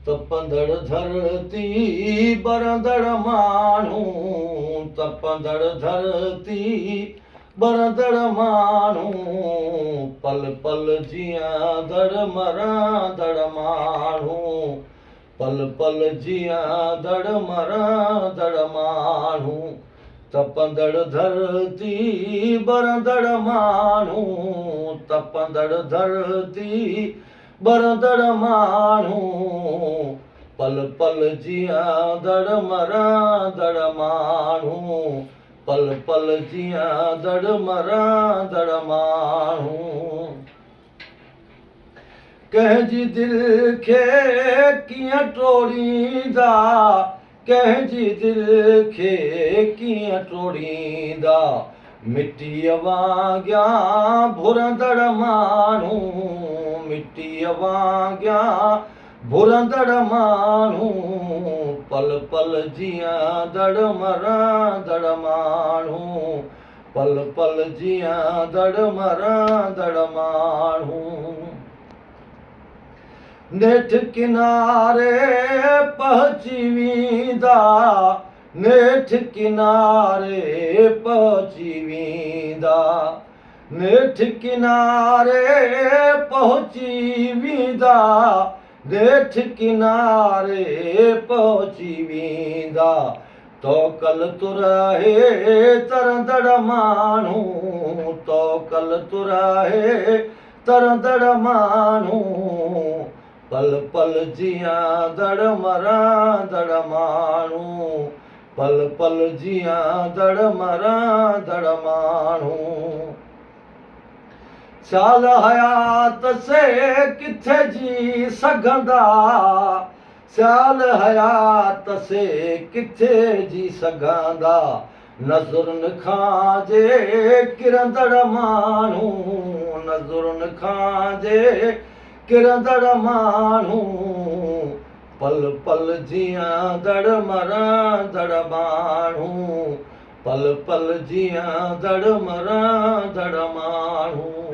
तपंदड़ धरती बरंदड़ माण्हू, तपंदड़ धरती बरंदड़ माण्हू, पल पल जीअंदड़ मरंदड़ माण्हू, पल पल जीअंदड़ मरंदड़ माण्हू, तपंदड़ धरती बरंदड़ माण्हू, तपंदड़ धरती बरंदड़ माण्हू, पल पल जीअंदड़ मरंदड़ माण्हू, पल पल जीअंदड़ मरंदड़ माण्हू। कंहिंजी दिलि खे कीअं टोड़ींदा, कंहिंजी दिलि खे कीअं टोड़ींदा, मिटीअ वांगुरु भुरंदड़ माण्हू, मिटीअ वांगुरु भुरंदड़ माण्हू, पल पल जीअंदड़ मरंदड़ माण्हू, पल पल जीअंदड़ मरंदड़ माण्हू। नेठ किनारे पहुची वेंदा, नेठ किनारे पहुची वेंदा, नेठ किनारे पहुची वेंदा, नेठ किनारे पहुची वेंदा, तो कल तुरहे तरंदड़ माण्हू, तो कल तुरहे तरंदड़ माण्हू, पल पल जीअंदड़ मरंदड़ माण्हू, पल पल जीअंदड़ मरंदड़ माण्हू। साल हयात से किथे जी सघंदा, साल हयात से किथे जी सघंदा, नज़रुनि खां जे किरंदड़ माण्हू, नज़रुनि खां जे किरंदड़ माण्हू, पल पल जीअंदड़ मरंदड़ माण्हू, पल पल जीअंदड़ मरंदड़ माण्हू।